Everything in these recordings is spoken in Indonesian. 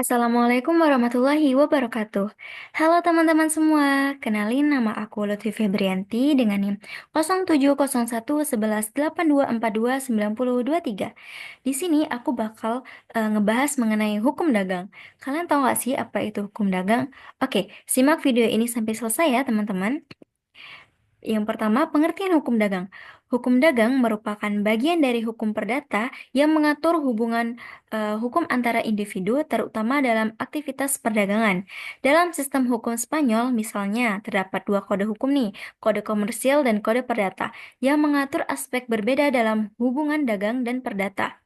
Assalamualaikum warahmatullahi wabarakatuh. Halo teman-teman semua, kenalin nama aku Lutfi Febrianti dengan NIM 07011182429023. Di sini aku bakal ngebahas mengenai hukum dagang. Kalian tahu nggak sih apa itu hukum dagang? Oke, simak video ini sampai selesai ya teman-teman. Yang pertama, pengertian hukum dagang. Hukum dagang merupakan bagian dari hukum perdata yang mengatur hubungan hukum antara individu, terutama dalam aktivitas perdagangan. Dalam sistem hukum Spanyol, misalnya, terdapat dua kode hukum nih, kode komersial dan kode perdata, yang mengatur aspek berbeda dalam hubungan dagang dan perdata.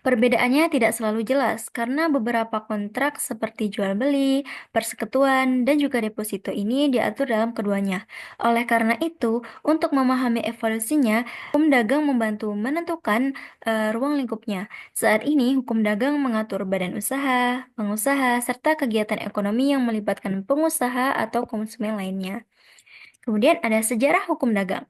Perbedaannya tidak selalu jelas karena beberapa kontrak seperti jual beli, persekutuan, dan juga deposito ini diatur dalam keduanya. Oleh karena itu, untuk memahami evolusinya, hukum dagang membantu menentukan ruang lingkupnya. Saat ini, hukum dagang mengatur badan usaha, pengusaha, serta kegiatan ekonomi yang melibatkan pengusaha atau konsumen lainnya. Kemudian ada sejarah hukum dagang.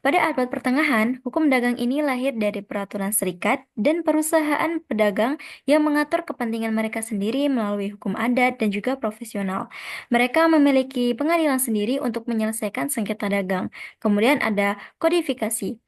Pada abad pertengahan, hukum dagang ini lahir dari peraturan serikat dan perusahaan pedagang yang mengatur kepentingan mereka sendiri melalui hukum adat dan juga profesional. Mereka memiliki pengadilan sendiri untuk menyelesaikan sengketa dagang. Kemudian ada kodifikasi.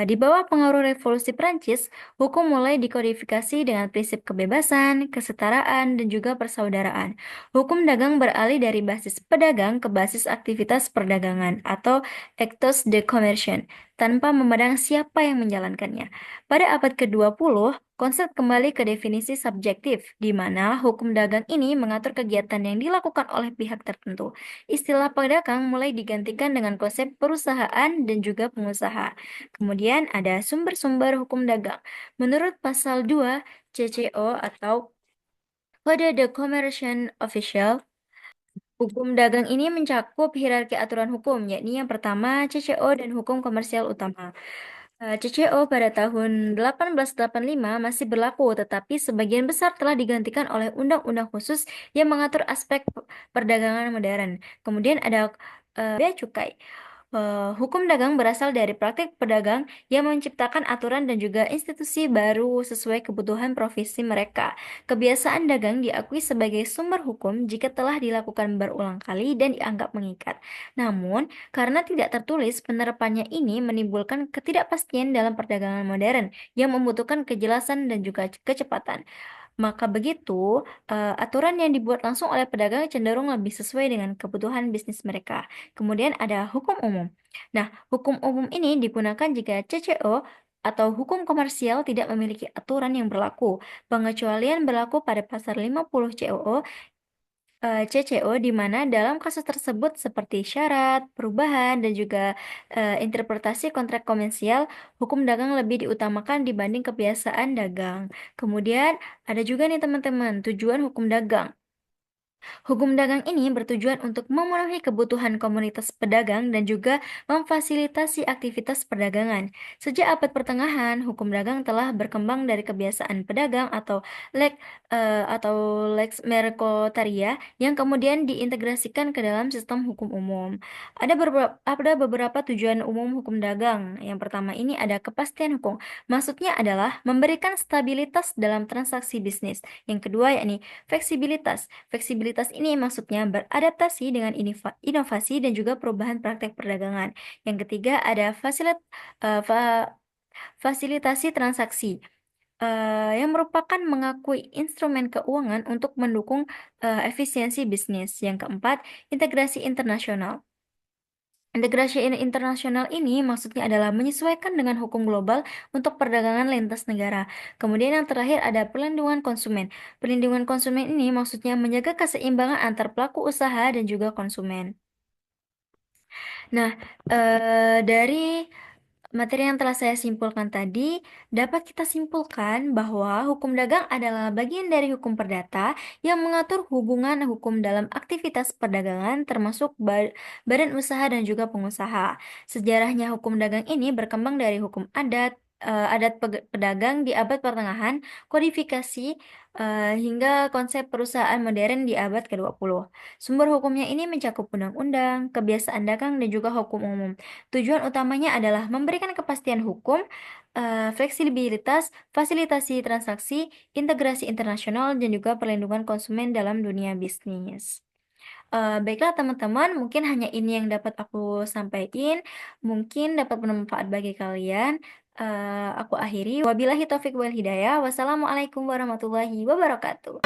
Di bawah pengaruh Revolusi Prancis, hukum mulai dikodifikasi dengan prinsip kebebasan, kesetaraan, dan juga persaudaraan. Hukum dagang beralih dari basis pedagang ke basis aktivitas perdagangan atau actus de commerce, tanpa memandang siapa yang menjalankannya. Pada abad ke-20, konsep kembali ke definisi subjektif, di mana hukum dagang ini mengatur kegiatan yang dilakukan oleh pihak tertentu. Istilah pedagang mulai digantikan dengan konsep perusahaan dan juga pengusaha. Kemudian ada sumber-sumber hukum dagang. Menurut pasal 2 CCO atau Code de Commercial Official, hukum dagang ini mencakup hierarki aturan hukum, yakni yang pertama CCO dan hukum komersial utama. CCO pada tahun 1885 masih berlaku, tetapi sebagian besar telah digantikan oleh undang-undang khusus yang mengatur aspek perdagangan modern. Kemudian ada bea cukai. Hukum dagang berasal dari praktik pedagang yang menciptakan aturan dan juga institusi baru sesuai kebutuhan profesi mereka. Kebiasaan dagang diakui sebagai sumber hukum jika telah dilakukan berulang kali dan dianggap mengikat. Namun, karena tidak tertulis, penerapannya ini menimbulkan ketidakpastian dalam perdagangan modern yang membutuhkan kejelasan dan juga kecepatan. Maka begitu, aturan yang dibuat langsung oleh pedagang cenderung lebih sesuai dengan kebutuhan bisnis mereka. Kemudian ada hukum umum. Nah, hukum umum ini digunakan jika CCO atau hukum komersial tidak memiliki aturan yang berlaku. Pengecualian berlaku pada pasal 50 COO CCO, di mana dalam kasus tersebut seperti syarat, perubahan, dan juga interpretasi kontrak komersial, hukum dagang lebih diutamakan dibanding kebiasaan dagang. Kemudian ada juga nih teman-teman, tujuan hukum dagang. Hukum dagang ini bertujuan untuk memenuhi kebutuhan komunitas pedagang dan juga memfasilitasi aktivitas perdagangan. Sejak abad pertengahan, hukum dagang telah berkembang dari kebiasaan pedagang atau lex mercatoria yang kemudian diintegrasikan ke dalam sistem hukum umum. Ada beberapa tujuan umum hukum dagang. Yang pertama ini ada kepastian hukum. Maksudnya adalah memberikan stabilitas dalam transaksi bisnis. Yang kedua yakni fleksibilitas. Fleksibilitas ini maksudnya beradaptasi dengan inovasi dan juga perubahan praktek perdagangan. Yang ketiga ada fasilitasi transaksi, yang merupakan mengakui instrumen keuangan untuk mendukung efisiensi bisnis. Yang keempat, integrasi internasional. Integrasi internasional ini maksudnya adalah menyesuaikan dengan hukum global untuk perdagangan lintas negara. Kemudian yang terakhir ada perlindungan konsumen. Perlindungan konsumen ini maksudnya menjaga keseimbangan antar pelaku usaha dan juga konsumen. Nah, dari materi yang telah saya simpulkan tadi, dapat kita simpulkan bahwa hukum dagang adalah bagian dari hukum perdata yang mengatur hubungan hukum dalam aktivitas perdagangan termasuk badan usaha dan juga pengusaha. Sejarahnya hukum dagang ini berkembang dari hukum adat, adat pedagang di abad pertengahan, kodifikasi, hingga konsep perusahaan modern di abad ke-20. Sumber hukumnya ini mencakup undang-undang, kebiasaan dagang, dan juga hukum umum. Tujuan utamanya adalah memberikan kepastian hukum, fleksibilitas, fasilitasi transaksi, integrasi internasional, dan juga perlindungan konsumen dalam dunia bisnis. Baiklah teman-teman, mungkin hanya ini yang dapat aku sampaikan, mungkin dapat bermanfaat bagi kalian. Aku akhiri, wabillahi taufik wal hidayah. Wassalamualaikum warahmatullahi wabarakatuh.